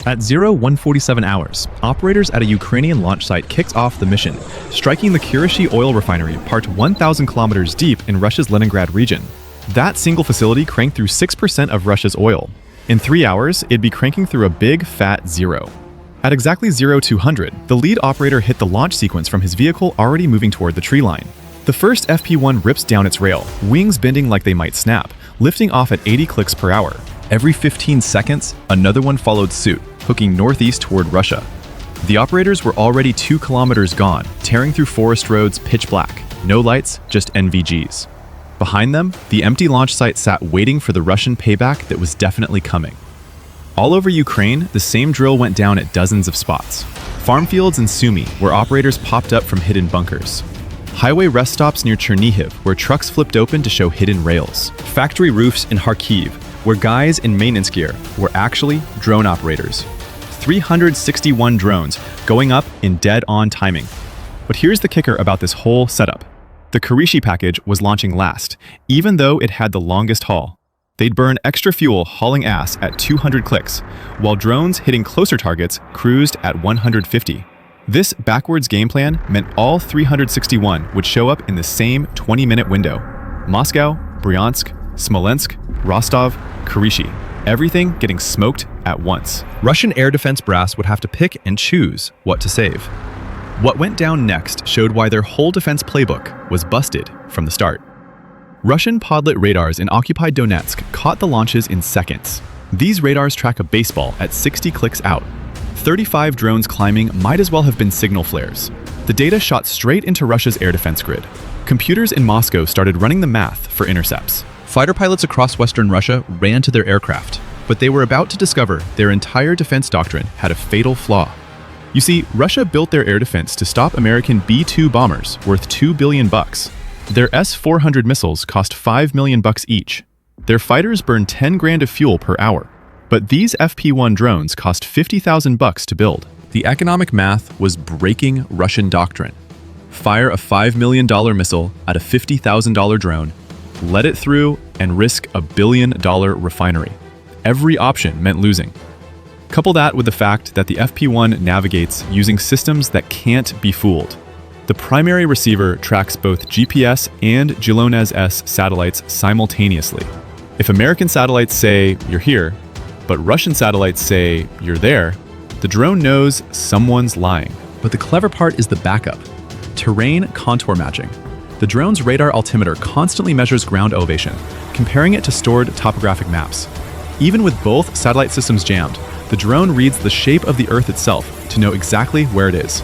At 0147 hours, operators at a Ukrainian launch site kicked off the mission, striking the Kirishi oil refinery parked 1,000 kilometers deep in Russia's Leningrad region. That single facility cranked through 6% of Russia's oil. In 3 hours, it'd be cranking through a big, fat zero. At exactly 0200, the lead operator hit the launch sequence from his vehicle already moving toward the tree line. The first FP-1 rips down its rail, wings bending like they might snap, lifting off at 80 clicks per hour. Every 15 seconds, another one followed suit, hooking northeast toward Russia. The operators were already 2 kilometers gone, tearing through forest roads pitch black. No lights, just NVGs. Behind them, the empty launch site sat waiting for the Russian payback that was definitely coming. All over Ukraine, the same drill went down at dozens of spots. Farm fields in Sumy, where operators popped up from hidden bunkers. Highway rest stops near Chernihiv, where trucks flipped open to show hidden rails. Factory roofs in Kharkiv, where guys in maintenance gear were actually drone operators. 361 drones going up in dead-on timing. But here's the kicker about this whole setup. The Kirishi package was launching last, even though it had the longest haul. They'd burn extra fuel hauling ass at 200 clicks, while drones hitting closer targets cruised at 150. This backwards game plan meant all 361 would show up in the same 20-minute window. Moscow, Bryansk, Smolensk, Rostov, Kirishi. Everything getting smoked at once. Russian air defense brass would have to pick and choose what to save. What went down next showed why their whole defense playbook was busted from the start. Russian Podlet radars in occupied Donetsk caught the launches in seconds. These radars track a baseball at 60 clicks out. 35 drones climbing might as well have been signal flares. The data shot straight into Russia's air defense grid. Computers in Moscow started running the math for intercepts. Fighter pilots across Western Russia ran to their aircraft, but they were about to discover their entire defense doctrine had a fatal flaw. You see, Russia built their air defense to stop American B-2 bombers worth $2 billion. Their S-400 missiles cost $5 million each. Their fighters burn 10 grand of fuel per hour. But these FP-1 drones cost $50,000 to build. The economic math was breaking Russian doctrine. Fire a $5 million missile at a $50,000 drone, let it through, and risk a $1 billion refinery. Every option meant losing. Couple that with the fact that the FP-1 navigates using systems that can't be fooled. The primary receiver tracks both GPS and GLONASS satellites simultaneously. If American satellites say, "You're here," but Russian satellites say, "You're there," the drone knows someone's lying. But the clever part is the backup. Terrain contour matching. The drone's radar altimeter constantly measures ground elevation, comparing it to stored topographic maps. Even with both satellite systems jammed, the drone reads the shape of the Earth itself to know exactly where it is.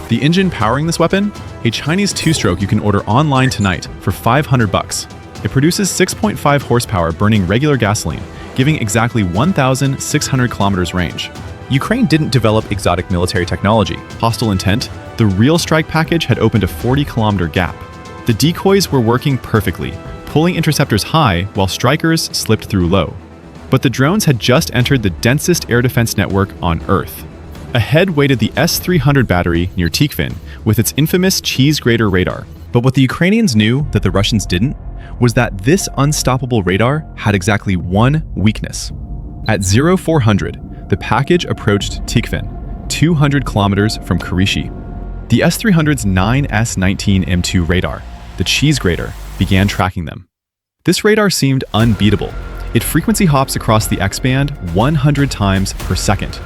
The engine powering this weapon? A Chinese two-stroke you can order online tonight for $500. It produces 6.5 horsepower burning regular gasoline, giving exactly 1,600 kilometers range. Ukraine didn't develop exotic military technology. Hostile intent? The real strike package had opened a 40-kilometer gap. The decoys were working perfectly, pulling interceptors high while strikers slipped through low. But the drones had just entered the densest air defense network on Earth. Ahead waited the S-300 battery near Tikhvin with its infamous cheese grater radar. But what the Ukrainians knew that the Russians didn't was that this unstoppable radar had exactly one weakness. At 0400, the package approached Tikhvin, 200 kilometers from Kirishi. The S-300's 9S-19 M2 radar, the cheese grater, began tracking them. This radar seemed unbeatable. It frequency hops across the X-band 100 times per second.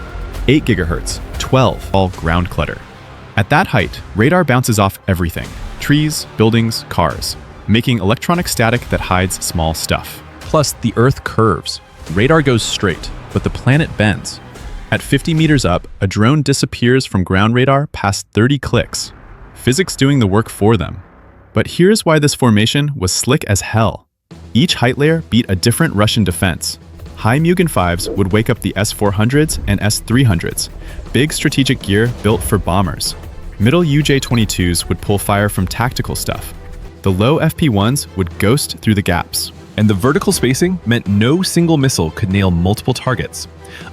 8 gigahertz, 12 all ground clutter. At that height, radar bounces off everything: trees, buildings, cars, making electronic static that hides small stuff. Plus, the Earth curves. Radar goes straight, but the planet bends. At 50 meters up, a drone disappears from ground radar past 30 clicks. Physics doing the work for them. But here's why this formation was slick as hell. Each height layer beat a different Russian defense. High Mugen 5s would wake up the S-400s and S-300s, big strategic gear built for bombers. Middle UJ-22s would pull fire from tactical stuff. The low FP-1s would ghost through the gaps. And the vertical spacing meant no single missile could nail multiple targets.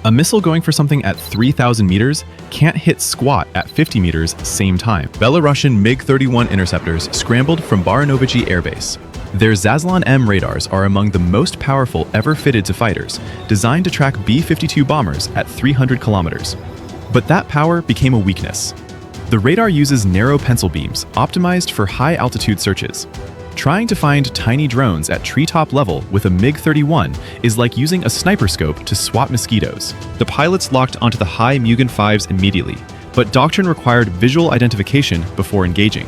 A missile going for something at 3,000 meters can't hit squat at 50 meters same time. Belarusian MiG-31 interceptors scrambled from Baranovichi Air Base. Their Zaslon M radars are among the most powerful ever fitted to fighters, designed to track B-52 bombers at 300 kilometers. But that power became a weakness. The radar uses narrow pencil beams optimized for high-altitude searches. Trying to find tiny drones at treetop level with a MiG-31 is like using a sniper scope to swat mosquitoes. The pilots locked onto the high Mugen 5s immediately, but doctrine required visual identification before engaging.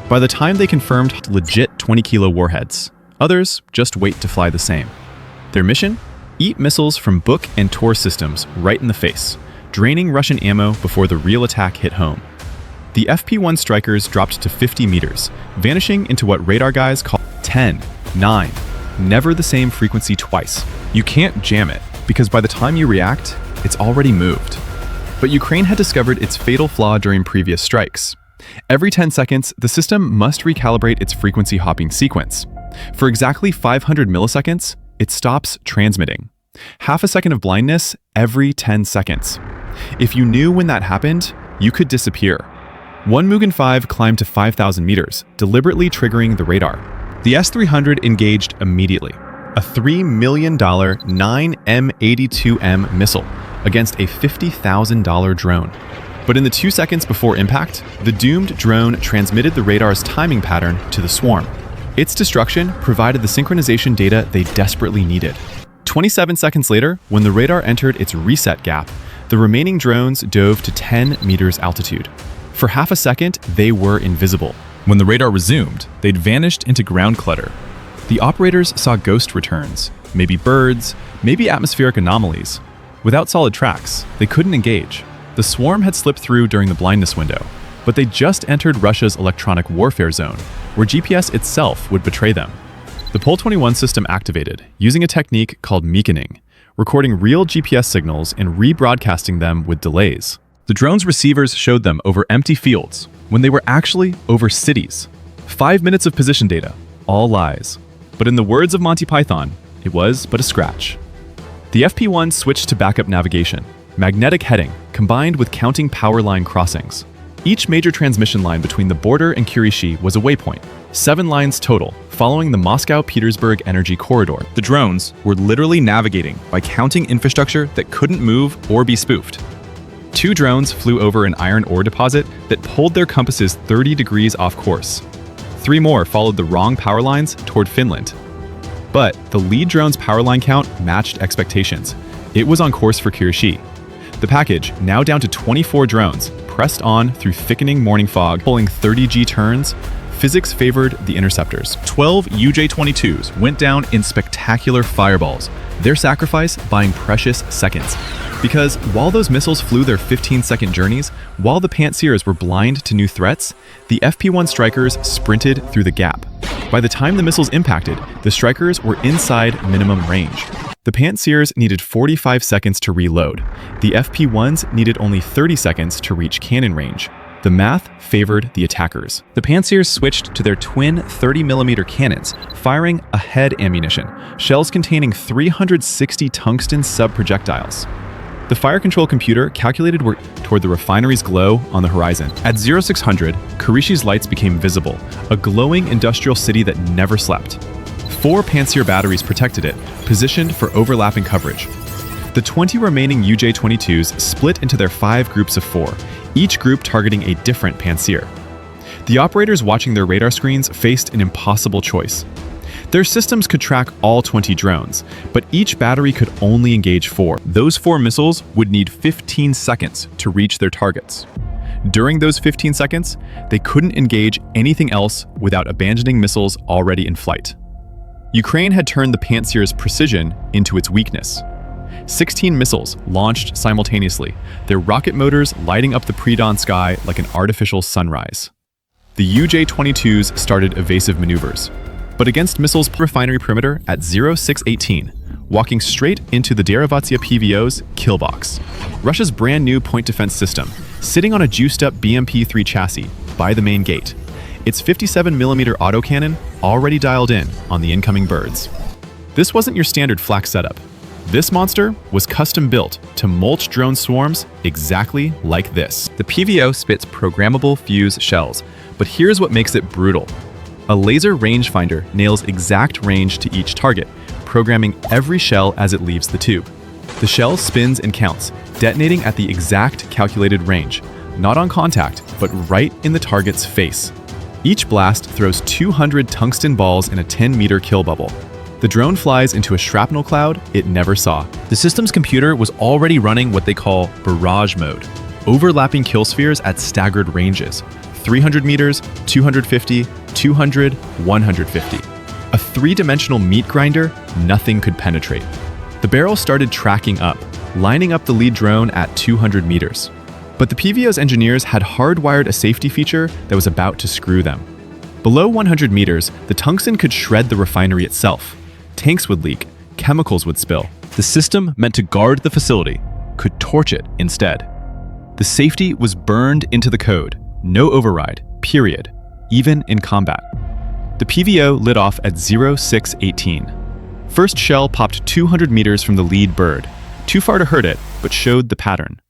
By the time they confirmed legit 20-kilo warheads, others just wait to fly the same. Their mission? Eat missiles from Buk and Tor systems right in the face, draining Russian ammo before the real attack hit home. The FP-1 strikers dropped to 50 meters, vanishing into what radar guys call 10, 9, never the same frequency twice. You can't jam it, because by the time you react, it's already moved. But Ukraine had discovered its fatal flaw during previous strikes. Every 10 seconds, the system must recalibrate its frequency hopping sequence. For exactly 500 milliseconds, it stops transmitting. Half a second of blindness every 10 seconds. If you knew when that happened, you could disappear. One Mugen 5 climbed to 5,000 meters, deliberately triggering the radar. The S-300 engaged immediately, a $3 million 9M82M missile against a $50,000 drone. But in the 2 seconds before impact, the doomed drone transmitted the radar's timing pattern to the swarm. Its destruction provided the synchronization data they desperately needed. 27 seconds later, when the radar entered its reset gap, the remaining drones dove to 10 meters altitude. For half a second, they were invisible. When the radar resumed, they'd vanished into ground clutter. The operators saw ghost returns, maybe birds, maybe atmospheric anomalies. Without solid tracks, they couldn't engage. The swarm had slipped through during the blindness window, but they just entered Russia's electronic warfare zone, where GPS itself would betray them. The Pol-21 system activated, using a technique called Meaconing, recording real GPS signals and rebroadcasting them with delays. The drone's receivers showed them over empty fields, when they were actually over cities. 5 minutes of position data, all lies. But in the words of Monty Python, it was but a scratch. The FP-1 switched to backup navigation, magnetic heading, combined with counting power line crossings. Each major transmission line between the border and Kirishi was a waypoint, 7 lines total, following the Moscow-Petersburg energy corridor. The drones were literally navigating by counting infrastructure that couldn't move or be spoofed. 2 drones flew over an iron ore deposit that pulled their compasses 30 degrees off course. 3 more followed the wrong power lines toward Finland. But the lead drone's power line count matched expectations. It was on course for Kirishi. The package, now down to 24 drones, pressed on through thickening morning fog, pulling 30G turns. Physics favored the interceptors. 12 UJ-22s went down in spectacular fireballs, their sacrifice buying precious seconds. Because while those missiles flew their 15-second journeys, while the Pantsirs were blind to new threats, the FP-1 strikers sprinted through the gap. By the time the missiles impacted, the strikers were inside minimum range. The Pantsirs needed 45 seconds to reload. The FP-1s needed only 30 seconds to reach cannon range. The math favored the attackers. The Pantsirs switched to their twin 30mm cannons, firing ahead ammunition, shells containing 360 tungsten sub-projectiles. The fire control computer calculated work toward the refinery's glow on the horizon. At 0600, Kirishi's lights became visible, a glowing industrial city that never slept. 4 Pantsir batteries protected it, positioned for overlapping coverage. The 20 remaining UJ-22s split into their 5 groups of 4, each group targeting a different Pantsir. The operators watching their radar screens faced an impossible choice. Their systems could track all 20 drones, but each battery could only engage 4. Those 4 missiles would need 15 seconds to reach their targets. During those 15 seconds, they couldn't engage anything else without abandoning missiles already in flight. Ukraine had turned the Pantsir's precision into its weakness. 16 missiles launched simultaneously, their rocket motors lighting up the pre-dawn sky like an artificial sunrise. The UJ-22s started evasive maneuvers, but against missiles' refinery perimeter at 0618, walking straight into the Derivatsiya-PVO's kill box. Russia's brand new point defense system, sitting on a juiced-up BMP-3 chassis by the main gate. Its 57mm autocannon already dialed in on the incoming birds. This wasn't your standard flak setup. This monster was custom-built to mulch drone swarms exactly like this. The PVO spits programmable fuse shells, but here's what makes it brutal. A laser rangefinder nails exact range to each target, programming every shell as it leaves the tube. The shell spins and counts, detonating at the exact calculated range, not on contact, but right in the target's face. Each blast throws 200 tungsten balls in a 10-meter kill bubble. The drone flies into a shrapnel cloud it never saw. The system's computer was already running what they call barrage mode, overlapping kill spheres at staggered ranges: 300 meters, 250, 200, 150. A three-dimensional meat grinder nothing could penetrate. The barrel started tracking up, lining up the lead drone at 200 meters. But the PVO's engineers had hardwired a safety feature that was about to screw them. Below 100 meters, the tungsten could shred the refinery itself. Tanks would leak, chemicals would spill. The system meant to guard the facility could torch it instead. The safety was burned into the code. No override, period, even in combat. The PVO lit off at 0618. First shell popped 200 meters from the lead bird, too far to hurt it, but showed the pattern.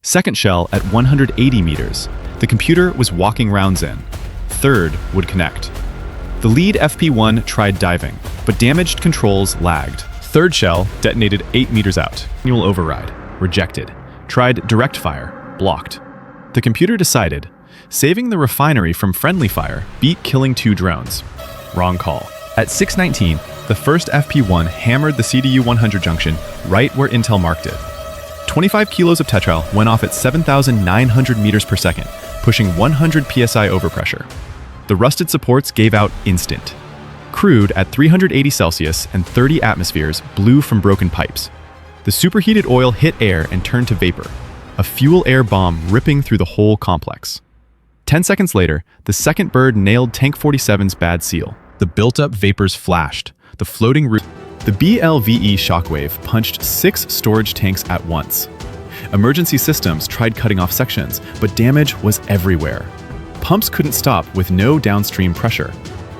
Second shell at 180 meters. The computer was walking rounds in. Third would connect. The lead FP1 tried diving, but damaged controls lagged. Third shell detonated 8 meters out. Manual override, rejected. Tried direct fire, blocked. The computer decided, saving the refinery from friendly fire beat killing 2 drones. Wrong call. At 6:19, the first FP1 hammered the CDU-100 junction right where Intel marked it. 25 kilos of tetral went off at 7,900 meters per second, pushing 100 psi overpressure. The rusted supports gave out instant. Crude at 380 Celsius and 30 atmospheres blew from broken pipes. The superheated oil hit air and turned to vapor, a fuel-air bomb ripping through the whole complex. 10 seconds later, the second bird nailed Tank 47's bad seal. The built-up vapors flashed. The floating roof. The BLEVE shockwave punched 6 storage tanks at once. Emergency systems tried cutting off sections, but damage was everywhere. Pumps couldn't stop with no downstream pressure.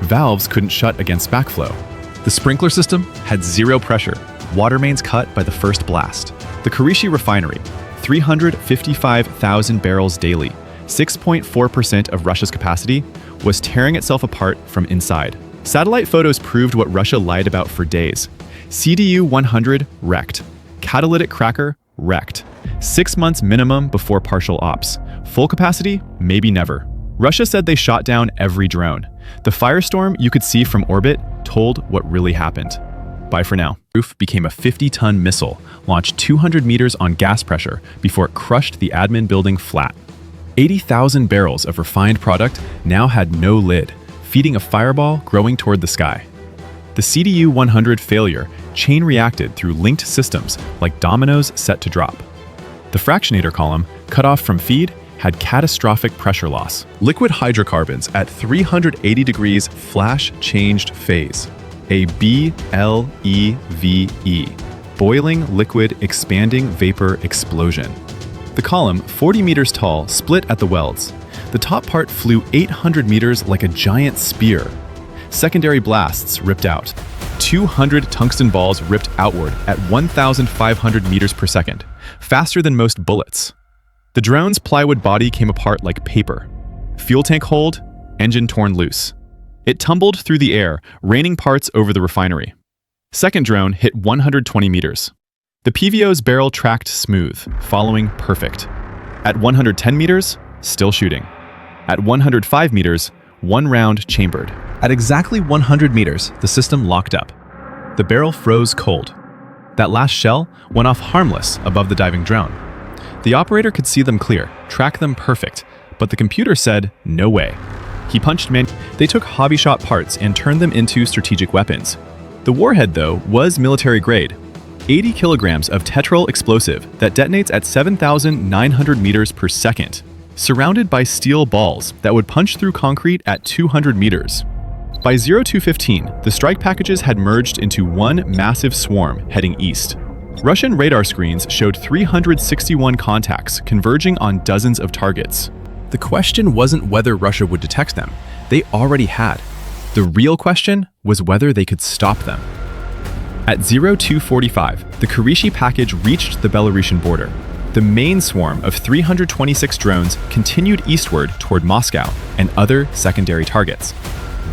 Valves couldn't shut against backflow. The sprinkler system had 0 pressure, water mains cut by the first blast. The Kirishi refinery, 355,000 barrels daily, 6.4% of Russia's capacity, was tearing itself apart from inside. Satellite photos proved what Russia lied about for days. CDU-100 wrecked. Catalytic cracker wrecked. 6 months minimum before partial ops. Full capacity? Maybe never. Russia said they shot down every drone. The firestorm you could see from orbit told what really happened. Bye for now. Roof became a 50-ton missile, launched 200 meters on gas pressure before it crushed the admin building flat. 80,000 barrels of refined product now had no lid, feeding a fireball growing toward the sky. The CDU-100 failure chain reacted through linked systems like dominoes set to drop. The Fractionator column, cut off from feed, had catastrophic pressure loss. Liquid hydrocarbons at 380 degrees flash-changed phase, a BLEVE, boiling liquid expanding vapor explosion. The column, 40 meters tall, split at the welds. The top part flew 800 meters like a giant spear. Secondary blasts ripped out. 200 tungsten balls ripped outward at 1,500 meters per second, faster than most bullets. The drone's plywood body came apart like paper. Fuel tank hold, engine torn loose. It tumbled through the air, raining parts over the refinery. Second drone hit 120 meters. The PVO's barrel tracked smooth, following perfect. At 110 meters, still shooting. At 105 meters, 1 round chambered. At exactly 100 meters, the system locked up. The barrel froze cold. That last shell went off harmless above the diving drone. The operator could see them clear, track them perfect, but the computer said, no way. He punched They took hobby shop parts and turned them into strategic weapons. The warhead, though, was military grade. 80 kilograms of tetral explosive that detonates at 7,900 meters per second, surrounded by steel balls that would punch through concrete at 200 meters. By 0215, the strike packages had merged into one massive swarm heading east. Russian radar screens showed 361 contacts converging on dozens of targets. The question wasn't whether Russia would detect them. They already had. The real question was whether they could stop them. At 0245, the Kirishi package reached the Belarusian border. The main swarm of 326 drones continued eastward toward Moscow and other secondary targets.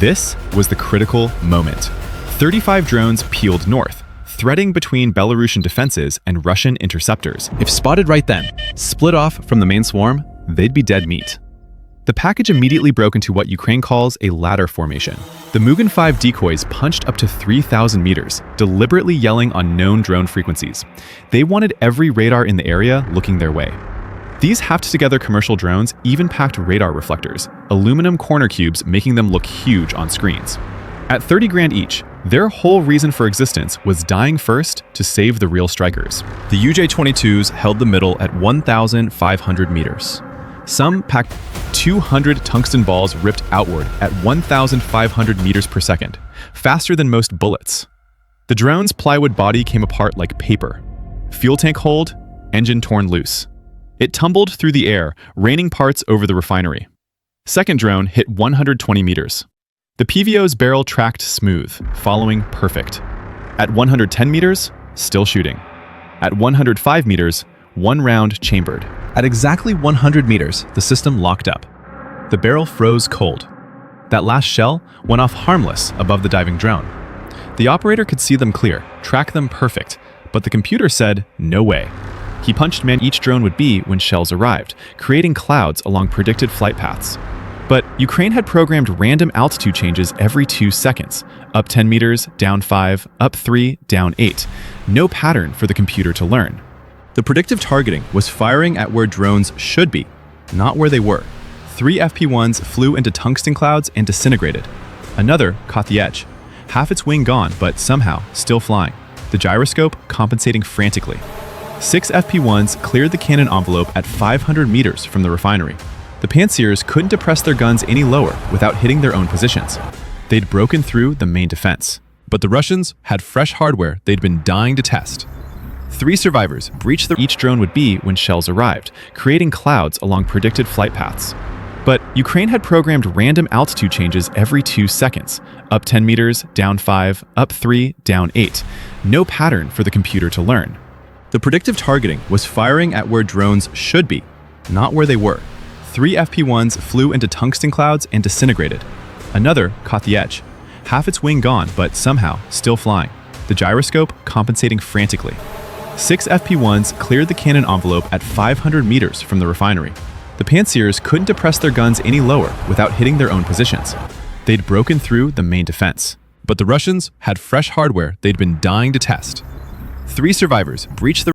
This was the critical moment. 35 drones peeled north, threading between Belarusian defenses and Russian interceptors. If spotted right then, split off from the main swarm, they'd be dead meat. The package immediately broke into what Ukraine calls a ladder formation. The Mugen 5 decoys punched up to 3,000 meters, deliberately yelling on known drone frequencies. They wanted every radar in the area looking their way. These hacked-together commercial drones even packed radar reflectors, aluminum corner cubes making them look huge on screens. At 30 grand each, their whole reason for existence was dying first to save the real strikers. The UJ-22s held the middle at 1,500 meters. Some packed 200 tungsten balls ripped outward at 1,500 meters per second, faster than most bullets. The drone's plywood body came apart like paper. Fuel tank hold, engine torn loose. It tumbled through the air, raining parts over the refinery. Second drone hit 120 meters. The PVO's barrel tracked smooth, following perfect. At 110 meters, still shooting. At 105 meters, one round chambered. At exactly 100 meters, the system locked up. The barrel froze cold. That last shell went off harmless above the diving drone. The operator could see them clear, track them perfect, but the computer said, no way. He punched man each drone would be when shells arrived, creating clouds along predicted flight paths. But Ukraine had programmed random altitude changes every 2 seconds, up 10 meters, down 5, up 3, down 8. No pattern for the computer to learn. The predictive targeting was firing at where drones should be, not where they were. 3 FP1s flew into tungsten clouds and disintegrated. Another caught the edge. Half its wing gone, but somehow still flying. The gyroscope compensating frantically. 6 FP1s cleared the cannon envelope at 500 meters from the refinery. The Pantsirs couldn't depress their guns any lower without hitting their own positions. They'd broken through the main defense. But the Russians had fresh hardware they'd been dying to test. 3 survivors breached each drone would be when shells arrived, creating clouds along predicted flight paths. But Ukraine had programmed random altitude changes every 2 seconds, up 10 meters, down 5, up 3, down 8. No pattern for the computer to learn. The predictive targeting was firing at where drones should be, not where they were. 3 FP1s flew into tungsten clouds and disintegrated. Another caught the edge. Half its wing gone, but somehow still flying. The gyroscope compensating frantically. 6 FP1s cleared the cannon envelope at 500 meters from the refinery. The Pantsirs couldn't depress their guns any lower without hitting their own positions. They'd broken through the main defense. But the Russians had fresh hardware they'd been dying to test. 3 survivors breached the